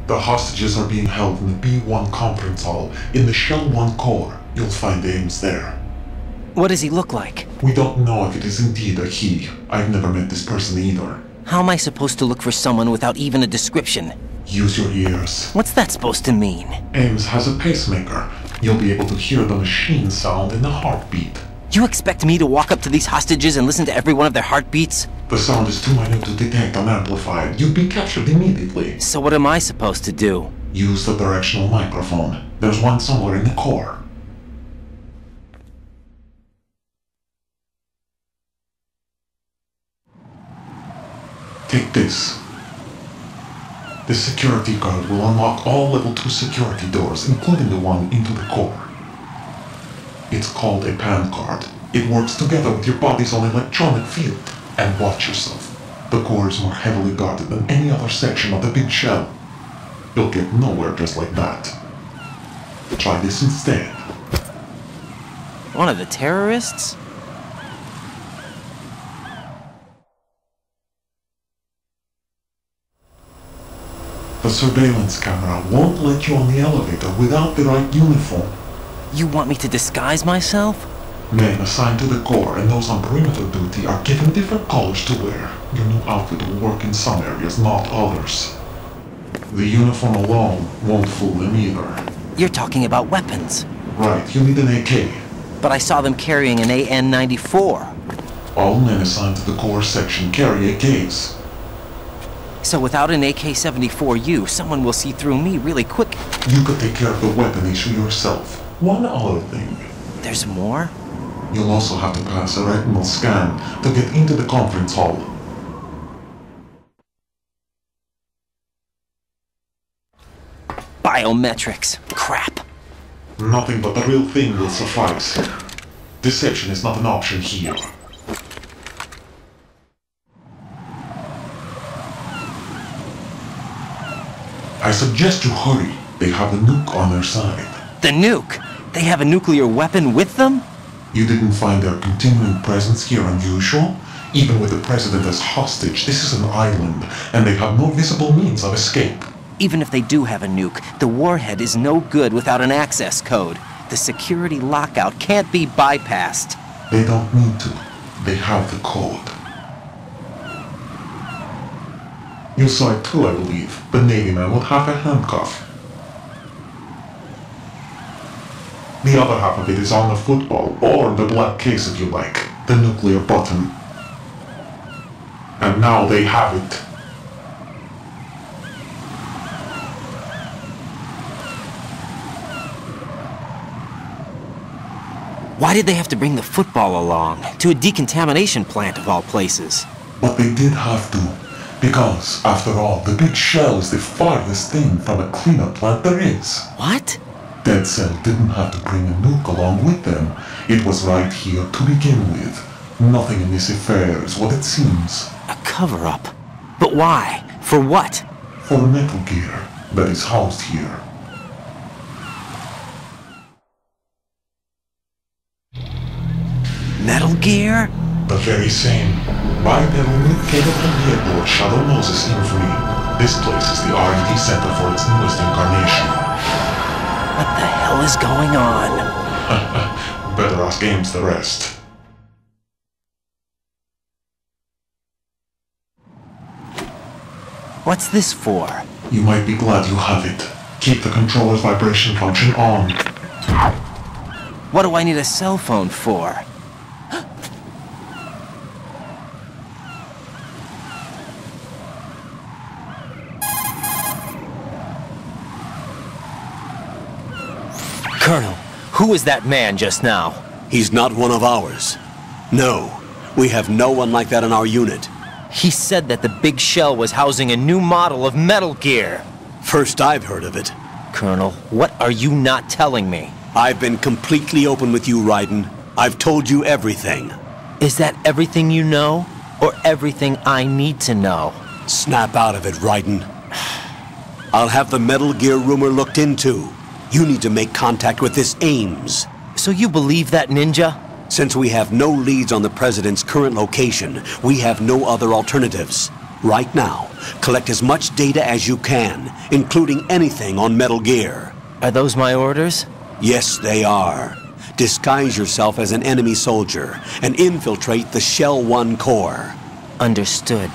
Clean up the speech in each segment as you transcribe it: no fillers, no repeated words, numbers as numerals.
The hostages are being held in the B1 conference hall in the Shell 1 core. You'll find Ames there. What does he look like? We don't know if it is indeed a he. I've never met this person either. How am I supposed to look for someone without even a description? Use your ears. What's that supposed to mean? Ames has a pacemaker. You'll be able to hear the machine sound in the heartbeat. You expect me to walk up to these hostages and listen to every one of their heartbeats? The sound is too minute to detect unamplified. You'd be captured immediately. So what am I supposed to do? Use the directional microphone. There's one somewhere in the core. Take this. This security card will unlock all level 2 security doors, including the one into the core. It's called a PAN card. It works together with your body's own electronic field. And watch yourself. The core is more heavily guarded than any other section of the big shell. You'll get nowhere just like that. Try this instead. One of the terrorists? The surveillance camera won't let you on the elevator without the right uniform. You want me to disguise myself? Men assigned to the core and those on perimeter duty are given different colors to wear. Your new outfit will work in some areas, not others. The uniform alone won't fool them either. You're talking about weapons. Right, you need an AK. But I saw them carrying an AN-94. All men assigned to the core section carry AKs. So without an AK-74U, someone will see through me really quick. You could take care of the weapon issue yourself. One other thing. There's more? You'll also have to pass a retinal scan to get into the conference hall. Biometrics. Crap. Nothing but the real thing will suffice. Deception is not an option here. I suggest you hurry. They have the nuke on their side. The nuke? They have a nuclear weapon with them? You didn't find their continuing presence here unusual? Even with the president as hostage, this is an island, and they have no visible means of escape. Even if they do have a nuke, the warhead is no good without an access code. The security lockout can't be bypassed. They don't need to. They have the code. You saw it too, I believe. The Navy man with half a handcuff. The other half of it is on the football, or the black case if you like. The nuclear button. And now they have it. Why did they have to bring the football along? To a decontamination plant of all places. But they did have to. Because, after all, the big shell is the farthest thing from a cleanup plant there is. What? Dead Cell didn't have to bring a nuke along with them. It was right here to begin with. Nothing in this affair is what it seems. A cover-up? But why? For what? For Metal Gear that is housed here. Metal Gear? The very same. Bipedal nuke-capable vehicle of Shadow Moses infamy. This place is the R&D center for its newest incarnation. What the hell is going on? Better ask Ames the rest. What's this for? You might be glad you have it. Keep the controller's vibration function on. What do I need a cell phone for? Colonel, who was that man just now? He's not one of ours. No, we have no one like that in our unit. He said that the big shell was housing a new model of Metal Gear. First I've heard of it. Colonel, what are you not telling me? I've been completely open with you, Raiden. I've told you everything. Is that everything you know? Or everything I need to know? Snap out of it, Raiden. I'll have the Metal Gear rumor looked into. You need to make contact with this Ames. So you believe that ninja? Since we have no leads on the President's current location, we have no other alternatives. Right now, collect as much data as you can, including anything on Metal Gear. Are those my orders? Yes, they are. Disguise yourself as an enemy soldier and infiltrate the Shell 1 core. Understood.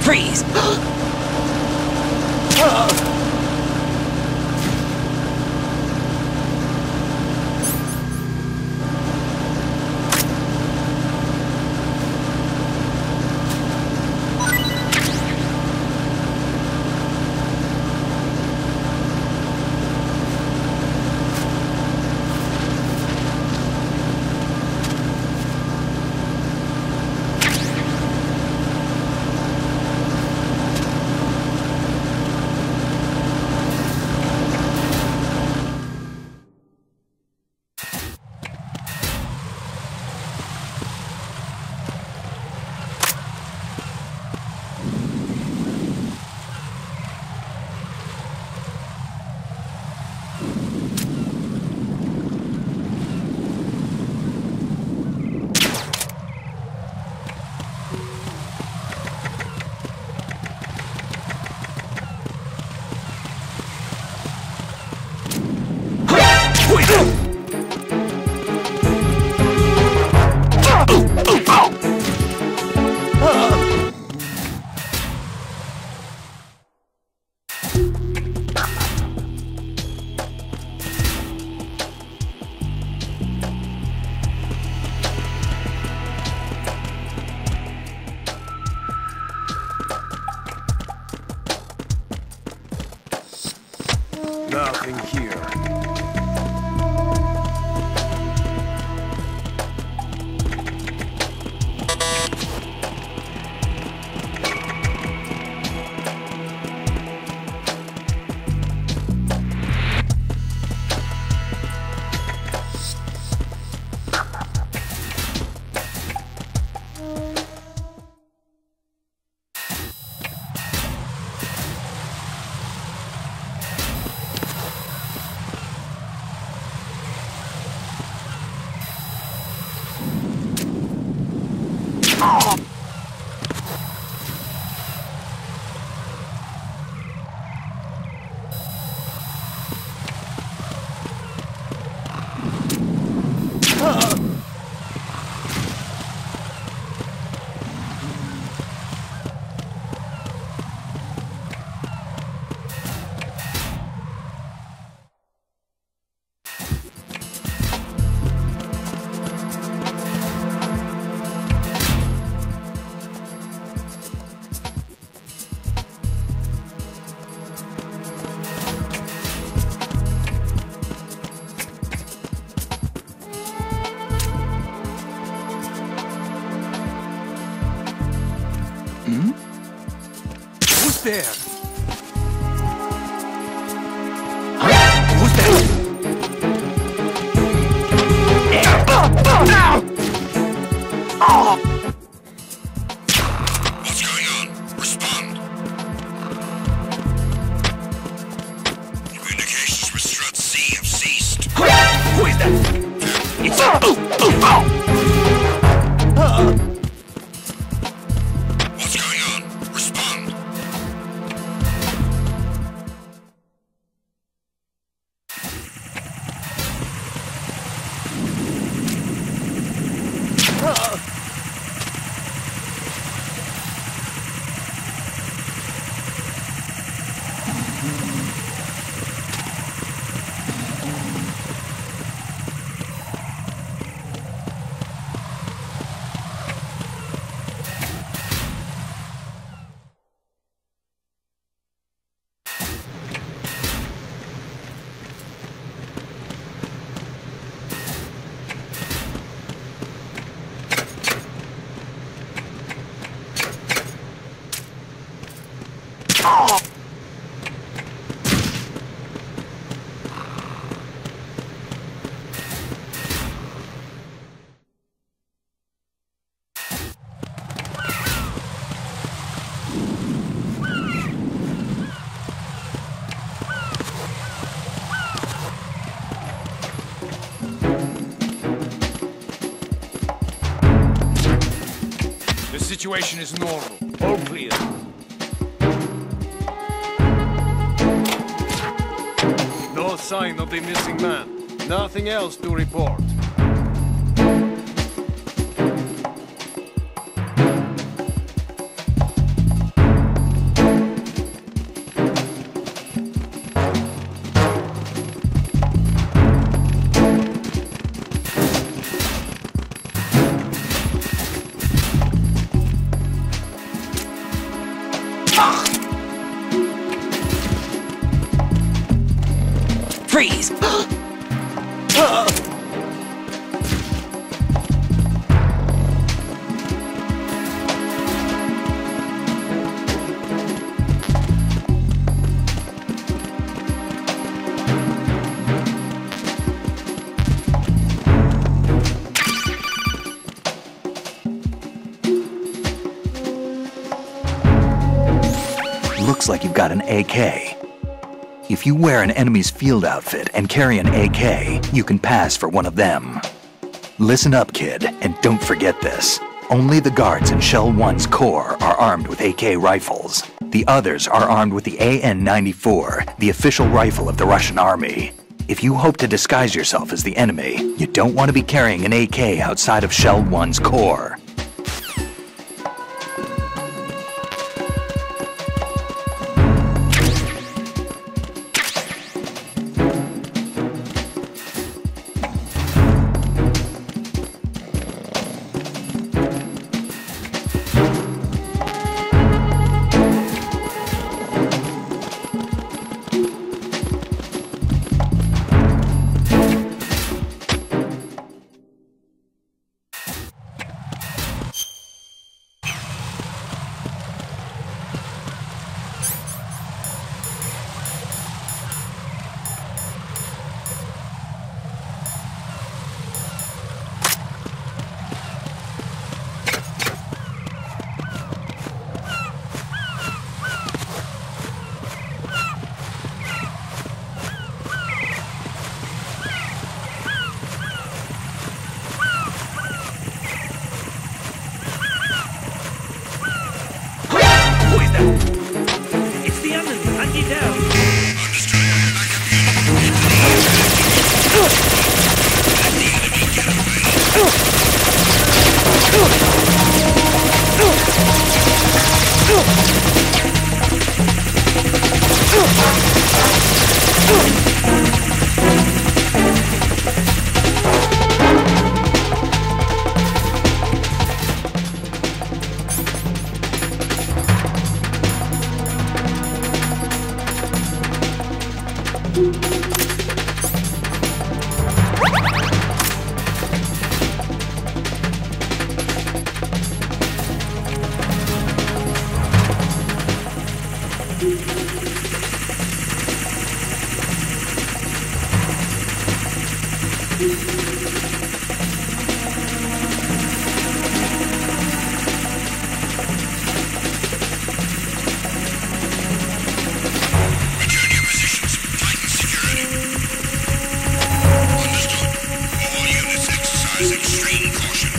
Freeze! Nothing here. Who's there? Who's there? What's going on? Respond. Communications with Strut C have ceased. Who is that? It's What's going on? Respond. The situation is normal. All clear. No sign of the missing man. Nothing else to report. Freeze! Looks like you've got an AK. If you wear an enemy's field outfit and carry an AK, you can pass for one of them. Listen up, kid, and don't forget this. Only the guards in Shell 1's core are armed with AK rifles. The others are armed with the AN-94, the official rifle of the Russian army. If you hope to disguise yourself as the enemy, you don't want to be carrying an AK outside of Shell 1's core. It's the enemy! Hunt it down! Extreme caution.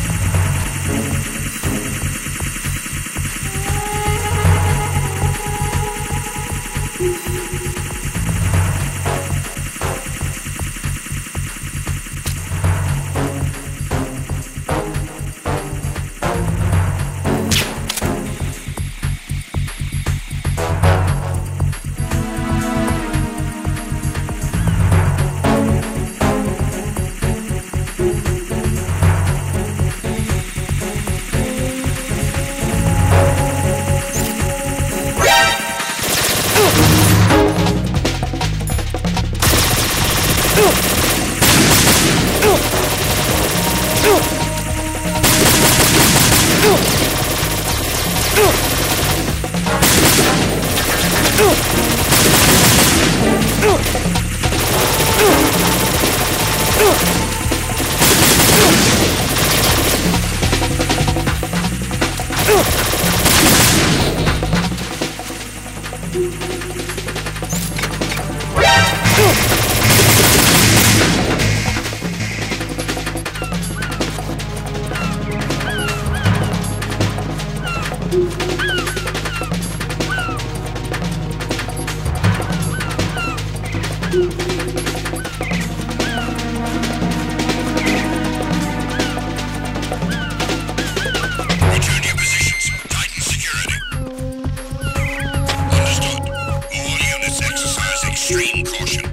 Return to your positions. Tighten security. Understood. All units exercise extreme caution.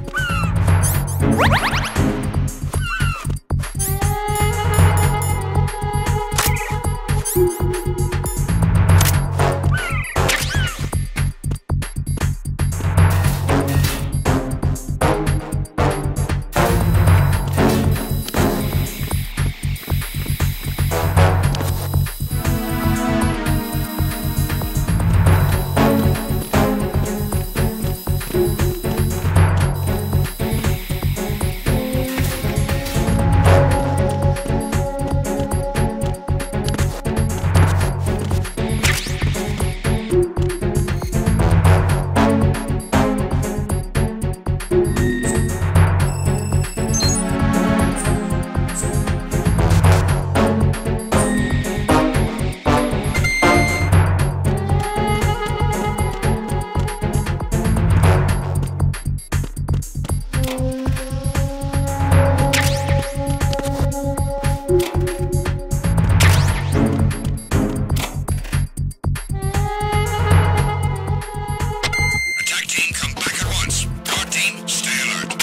Attack team, come back at once. Guard team, stay alert.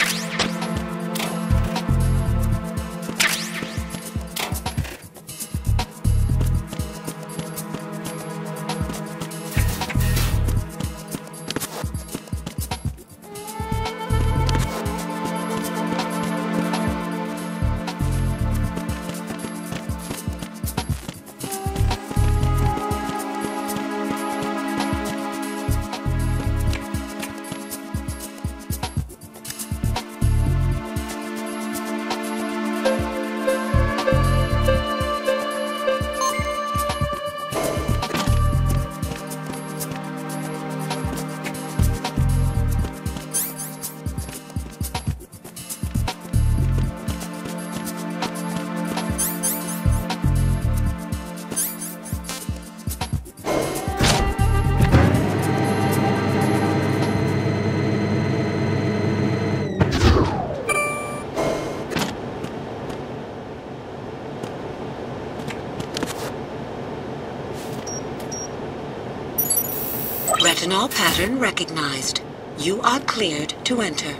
Retinol pattern recognized. You are cleared to enter.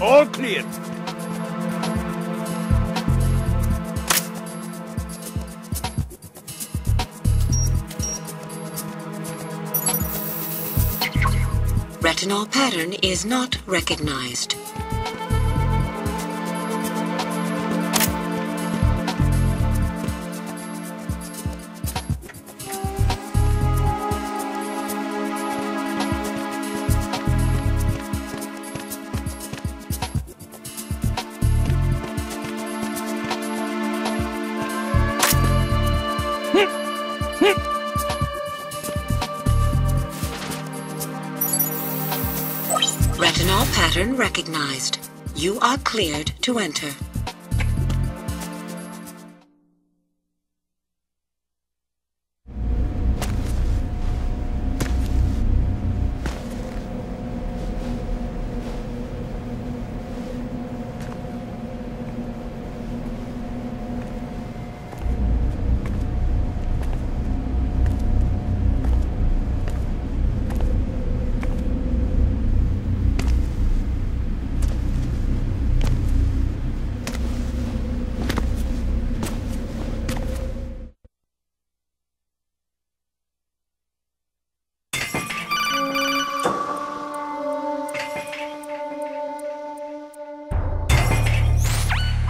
All clear. Retinol pattern is not recognized. Null pattern recognized. You are cleared to enter.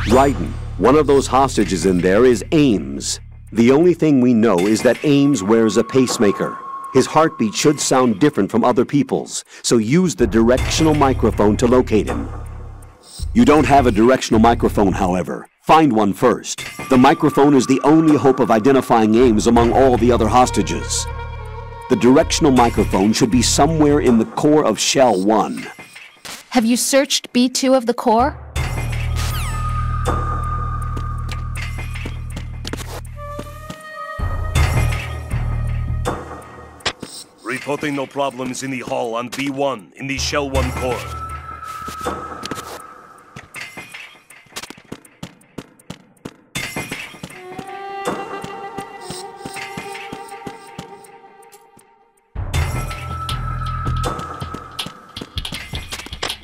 Raiden, one of those hostages in there is Ames. The only thing we know is that Ames wears a pacemaker. His heartbeat should sound different from other people's, so use the directional microphone to locate him. You don't have a directional microphone, however. Find one first. The microphone is the only hope of identifying Ames among all the other hostages. The directional microphone should be somewhere in the core of Shell 1. Have you searched B2 of the core? Reporting no problems in the hall on B1 in the Shell 1 core.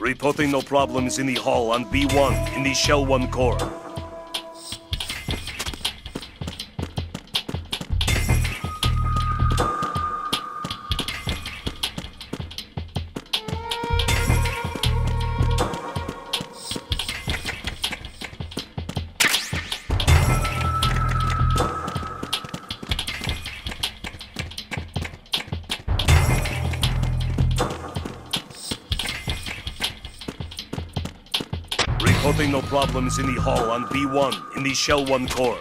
Reporting no problems in the hall on B1 in the Shell 1 core. Reporting no problems in the hall on B1 in the Shell 1 core.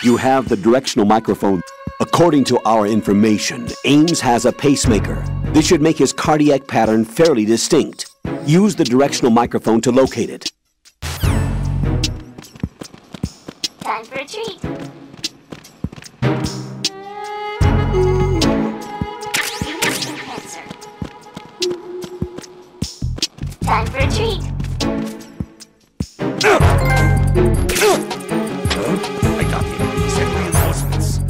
You have the directional microphone. According to our information, Ames has a pacemaker. This should make his cardiac pattern fairly distinct. Use the directional microphone to locate it. Time for a treat. Human enhancer. Time for a treat. I got him. Send reinforcements.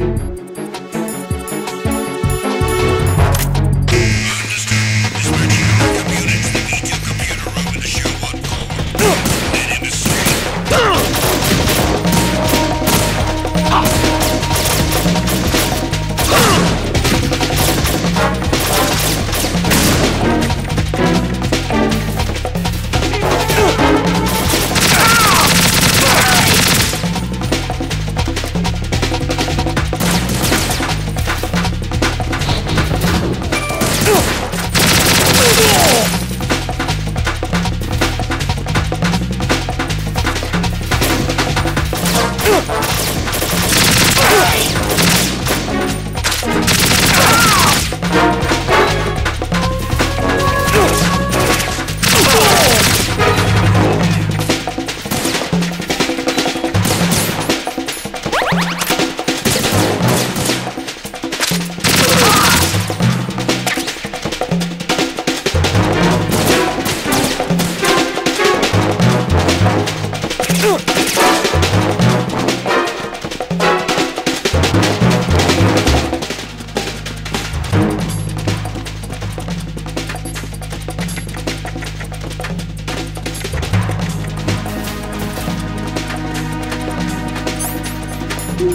Return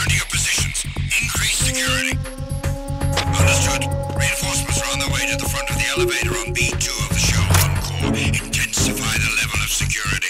to your positions. Increase security. Understood. Reinforcements are on their way to the front of the elevator on B2 of the Shell 1 core. Intensify the level of security.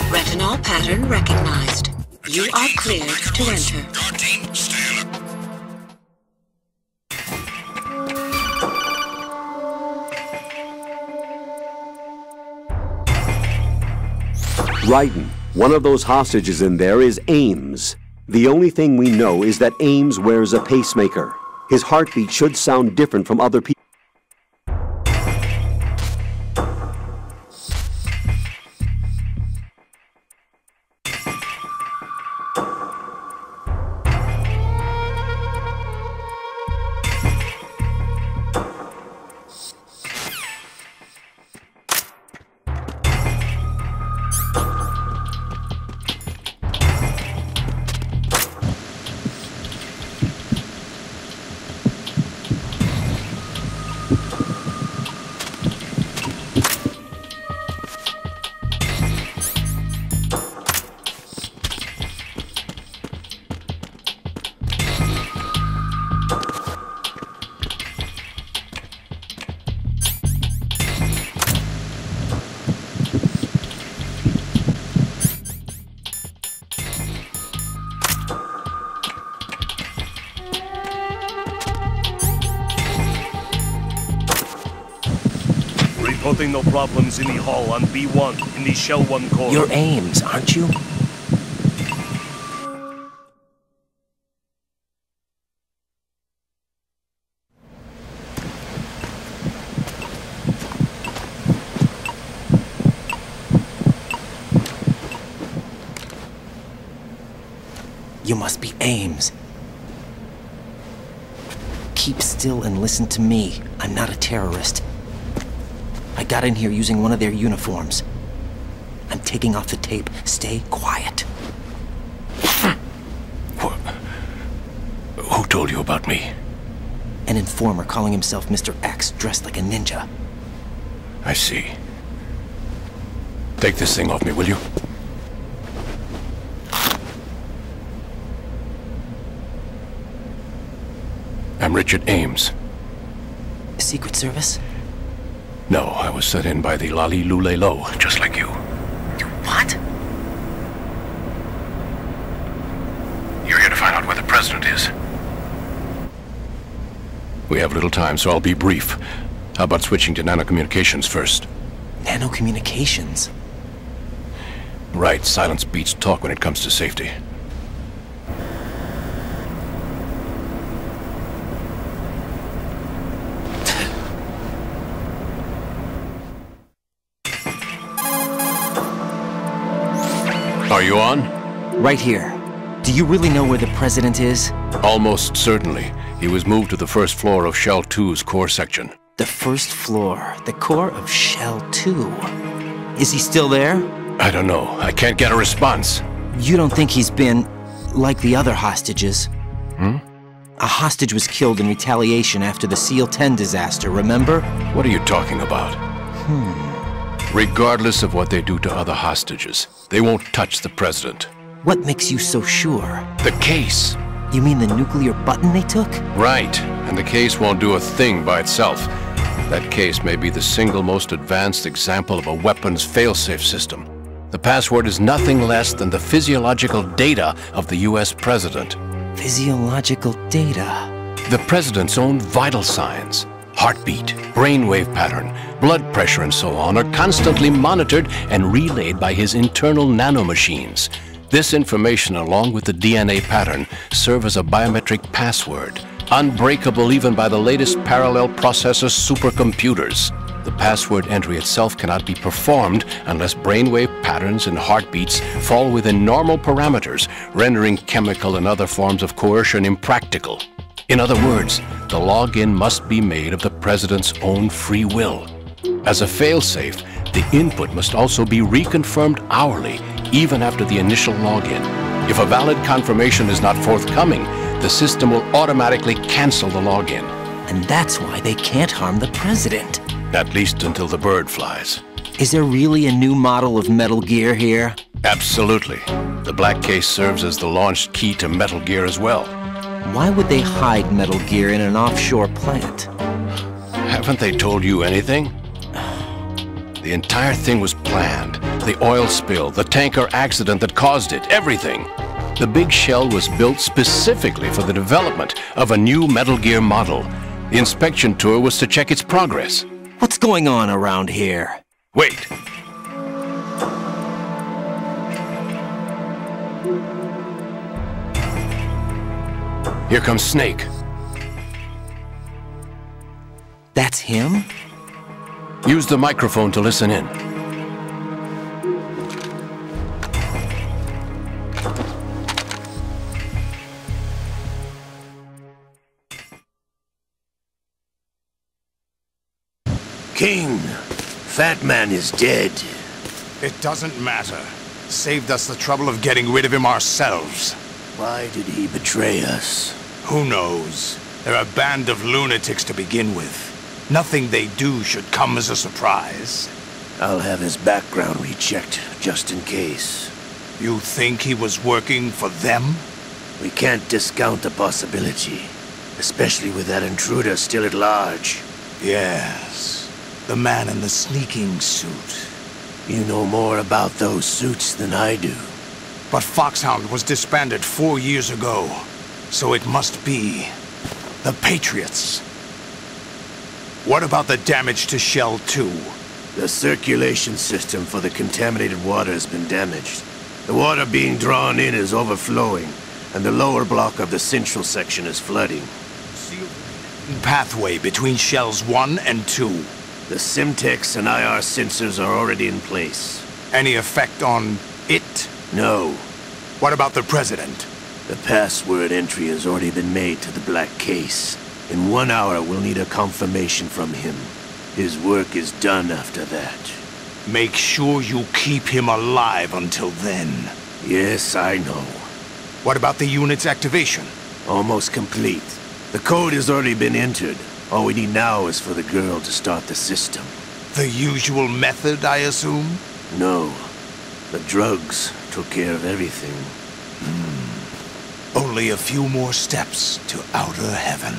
Retinol pattern recognized. You are cleared to enter. Guard team, stay alert. Raiden, one of those hostages in there is Ames. The only thing we know is that Ames wears a pacemaker. His heartbeat should sound different from other people. Reporting no problems in the hall on B1 in the Shell 1 core. You're Ames, aren't you? You must be Ames. Keep still and listen to me. I'm not a terrorist. I got in here using one of their uniforms. I'm taking off the tape. Stay quiet. Who told you about me? An informer calling himself Mr. X, dressed like a ninja. I see. Take this thing off me, will you? I'm Richard Ames. Secret Service? No, I was set in by the Lali Lule Lo, just like you. You what? You're here to find out where the president is. We have little time, so I'll be brief. How about switching to nanocommunications first? Nanocommunications? Right, silence beats talk when it comes to safety. Are you on? Right here. Do you really know where the president is? Almost certainly. He was moved to the first floor of Shell 2's core section. The first floor. The core of Shell 2. Is he still there? I don't know. I can't get a response. You don't think he's been like the other hostages? Hmm? A hostage was killed in retaliation after the SEAL 10 disaster, remember? What are you talking about? Regardless of what they do to other hostages, they won't touch the president. What makes you so sure? The case. You mean the nuclear button they took? Right. and the case won't do a thing by itself. That case may be the single most advanced example of a weapons failsafe system. The password is nothing less than the physiological data of the US president. Physiological data? The president's own vital signs, heartbeat, brainwave pattern, blood pressure, and so on are constantly monitored and relayed by his internal nanomachines. This information, along with the DNA pattern, serve as a biometric password, unbreakable even by the latest parallel processor supercomputers. The password entry itself cannot be performed unless brainwave patterns and heartbeats fall within normal parameters, rendering chemical and other forms of coercion impractical. In other words, the login must be made of the president's own free will. As a failsafe, the input must also be reconfirmed hourly, even after the initial login. If a valid confirmation is not forthcoming, the system will automatically cancel the login. And that's why they can't harm the president. At least until the bird flies. Is there really a new model of Metal Gear here? Absolutely. The black case serves as the launch key to Metal Gear as well. Why would they hide Metal Gear in an offshore plant? Haven't they told you anything? The entire thing was planned. The oil spill, the tanker accident that caused it, everything. The big shell was built specifically for the development of a new Metal Gear model. The inspection tour was to check its progress. What's going on around here? Wait. Here comes Snake. That's him? Use the microphone to listen in. King, Fat Man is dead. It doesn't matter. Saved us the trouble of getting rid of him ourselves. Why did he betray us? Who knows? They're a band of lunatics to begin with. Nothing they do should come as a surprise. I'll have his background rechecked, just in case. You think he was working for them? We can't discount the possibility. Especially with that intruder still at large. Yes. The man in the sneaking suit. You know more about those suits than I do. But Foxhound was disbanded 4 years ago. So it must be the Patriots. What about the damage to Shell 2? The circulation system for the contaminated water has been damaged. The water being drawn in is overflowing, and the lower block of the central section is flooding. Seal the pathway between Shells 1 and 2. The Simtex and IR sensors are already in place. Any effect on it? No. What about the President? The password entry has already been made to the black case. In 1 hour, we'll need a confirmation from him. His work is done after that. Make sure you keep him alive until then. Yes, I know. What about the unit's activation? Almost complete. The code has already been entered. All we need now is for the girl to start the system. The usual method, I assume? No. The drugs took care of everything. Only a few more steps to outer heaven.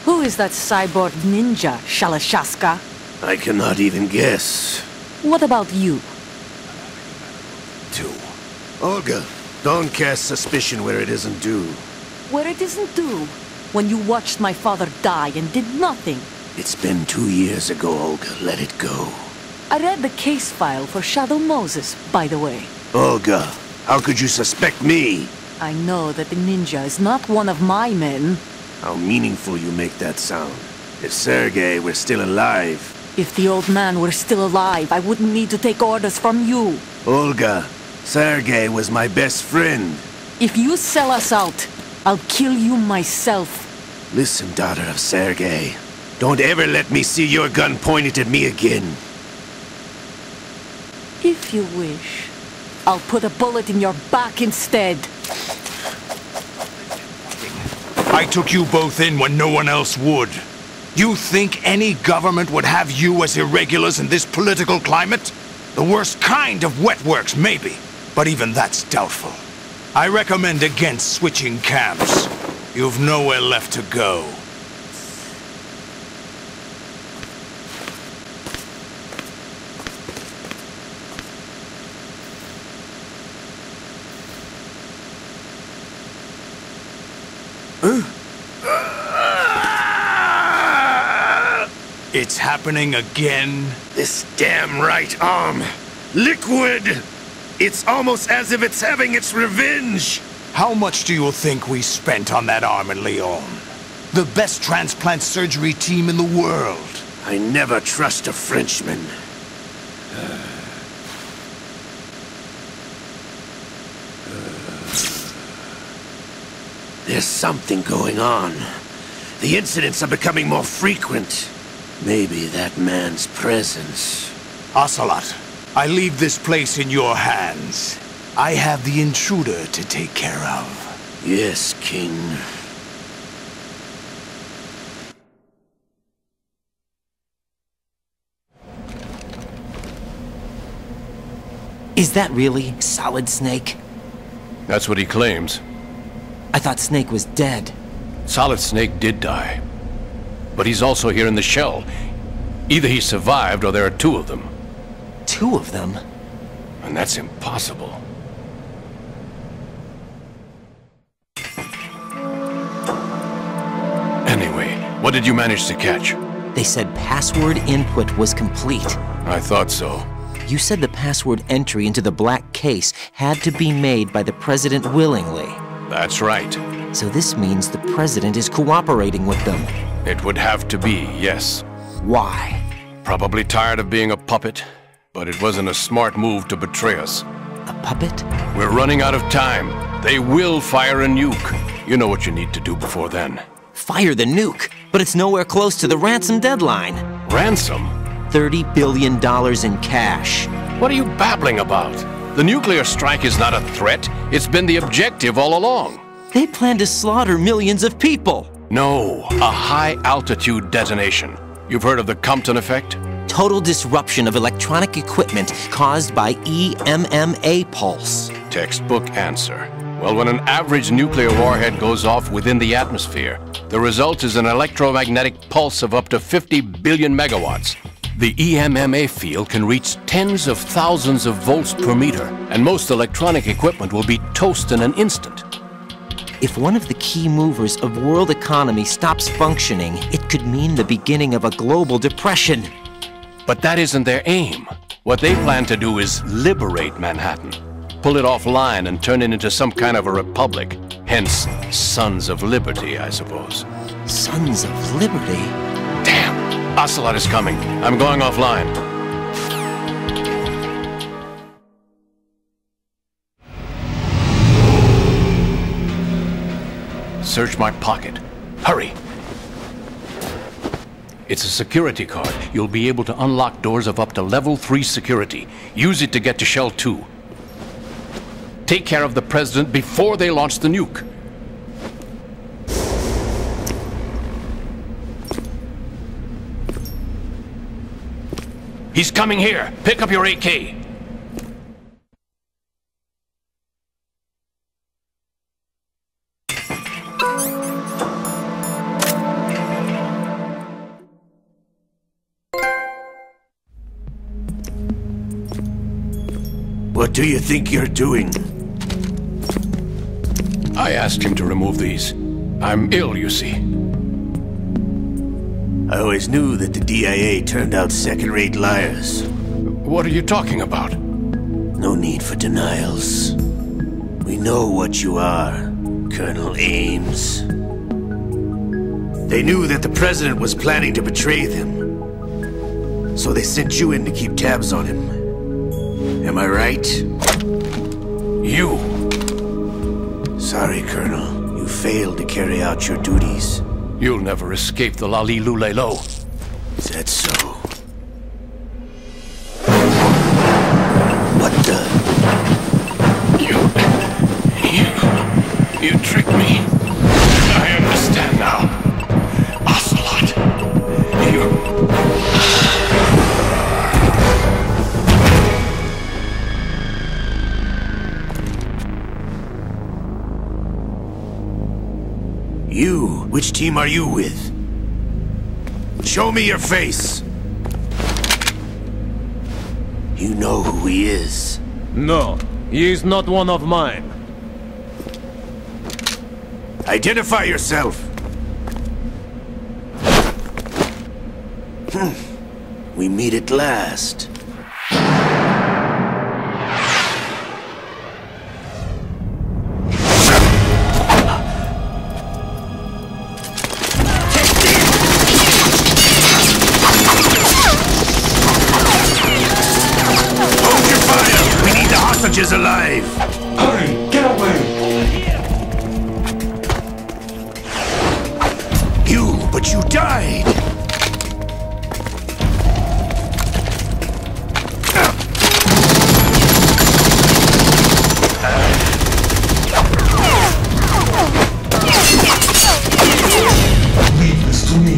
Who is that cyborg ninja, Shalashaska? I cannot even guess. What about you? Two. Olga, don't cast suspicion where it isn't due. Where it isn't due? When you watched my father die and did nothing. It's been 2 years ago, Olga. Let it go. I read the case file for Shadow Moses, by the way. Olga, how could you suspect me? I know that the ninja is not one of my men. How meaningful you make that sound. If Sergei were still alive... If the old man were still alive, I wouldn't need to take orders from you. Olga, Sergei was my best friend. If you sell us out, I'll kill you myself. Listen, daughter of Sergei. Don't ever let me see your gun pointed at me again. If you wish, I'll put a bullet in your back instead. I took you both in when no one else would. You think any government would have you as irregulars in this political climate? The worst kind of wet works, maybe, but even that's doubtful. I recommend against switching camps. You've nowhere left to go. It's happening again? This damn right arm. Liquid! It's almost as if it's having its revenge! How much do you think we spent on that arm in Lyon? The best transplant surgery team in the world. I never trust a Frenchman. There's something going on. The incidents are becoming more frequent. Maybe that man's presence. Ocelot, I leave this place in your hands. I have the intruder to take care of. Yes, King. Is that really Solid Snake? That's what he claims. I thought Snake was dead. Solid Snake did die. But he's also here in the shell. Either he survived or there are two of them. Two of them? And that's impossible. Anyway, what did you manage to catch? They said password input was complete. I thought so. You said the password entry into the black case had to be made by the President willingly. That's right. So this means the President is cooperating with them. It would have to be, yes. Why? Probably tired of being a puppet, but it wasn't a smart move to betray us. A puppet? We're running out of time. They will fire a nuke. You know what you need to do before then. Fire the nuke? But it's nowhere close to the ransom deadline. Ransom? $30 billion in cash. What are you babbling about? The nuclear strike is not a threat. It's been the objective all along. They plan to slaughter millions of people. No, a high-altitude detonation. You've heard of the Compton effect? Total disruption of electronic equipment caused by EMMA pulse. Textbook answer. Well, when an average nuclear warhead goes off within the atmosphere, the result is an electromagnetic pulse of up to 50 billion megawatts. The EMMA field can reach tens of thousands of volts per meter, and most electronic equipment will be toast in an instant. If one of the key movers of world economy stops functioning, it could mean the beginning of a global depression. But that isn't their aim. What they plan to do is liberate Manhattan. Pull it offline and turn it into some kind of a republic. Hence, Sons of Liberty, I suppose. Sons of Liberty? Damn! Ocelot is coming. I'm going offline. Search my pocket. Hurry! It's a security card. You'll be able to unlock doors of up to level 3 security. Use it to get to Shell 2. Take care of the President before they launch the nuke. He's coming here. Pick up your AK. What do you think you're doing? I asked him to remove these. I'm ill, you see. I always knew that the DIA turned out second-rate liars. What are you talking about? No need for denials. We know what you are, Colonel Ames. They knew that the President was planning to betray them. So they sent you in to keep tabs on him. Am I right? You! Sorry, Colonel. You failed to carry out your duties. You'll never escape the Lali Lulelo. Is that so? What the? You tricked me. I understand now. Ocelot. Which team are you with? Show me your face! You know who he is. No, he is not one of mine. Identify yourself! We meet at last. Is alive! Hurry! Get away! But you died! Leave this to me.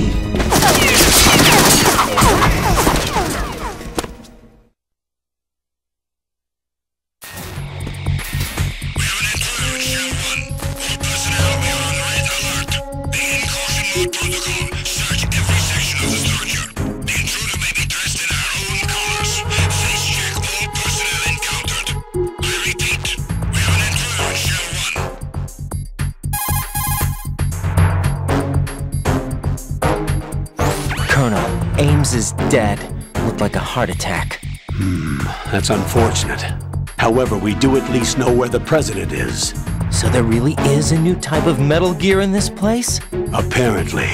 Ames is dead. Looked like a heart attack. That's unfortunate. However, we do at least know where the president is. So there really is a new type of Metal Gear in this place? Apparently.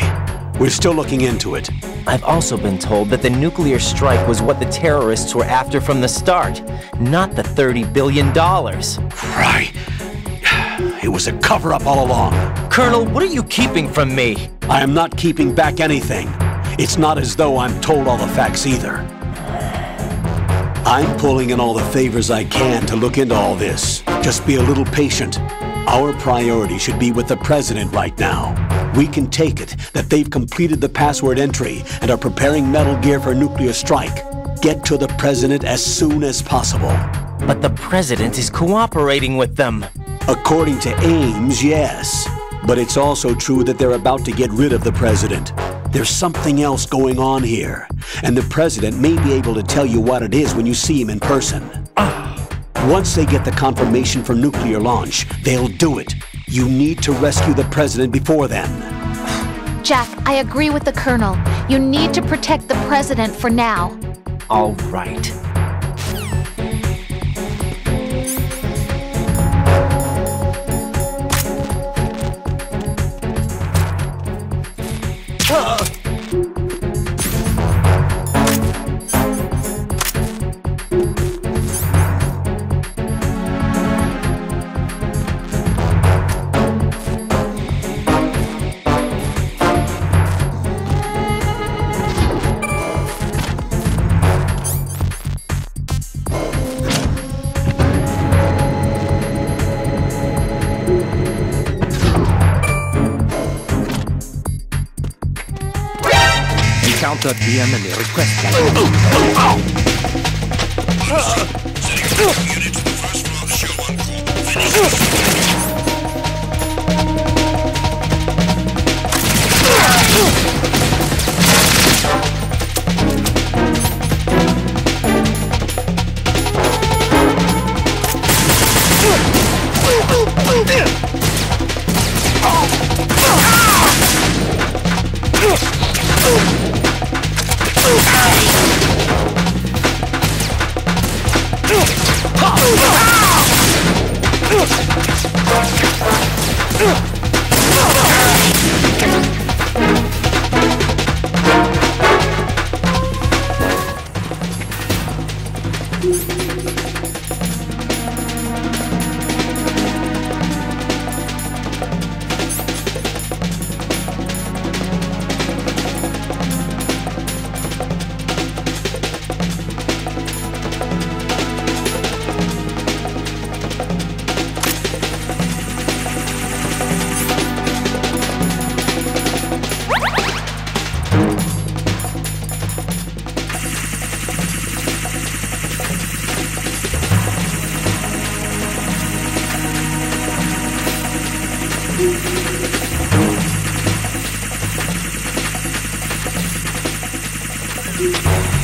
We're still looking into it. I've also been told that the nuclear strike was what the terrorists were after from the start, not the $30 billion. Right. It was a cover-up all along. Colonel, what are you keeping from me? I am not keeping back anything. It's not as though I'm told all the facts either. I'm pulling in all the favors I can to look into all this. Just be a little patient. Our priority should be with the president right now. We can take it that they've completed the password entry and are preparing Metal Gear for nuclear strike. Get to the president as soon as possible. But the president is cooperating with them. According to Ames, yes. But it's also true that they're about to get rid of the president. There's something else going on here, and the president may be able to tell you what it is when you see him in person. Once they get the confirmation for nuclear launch, they'll do it. You need to rescue the president before then. Jack, I agree with the Colonel. You need to protect the president for now. All right. Encountered the enemy. Request that. Unit to the first floor of the show on call. you.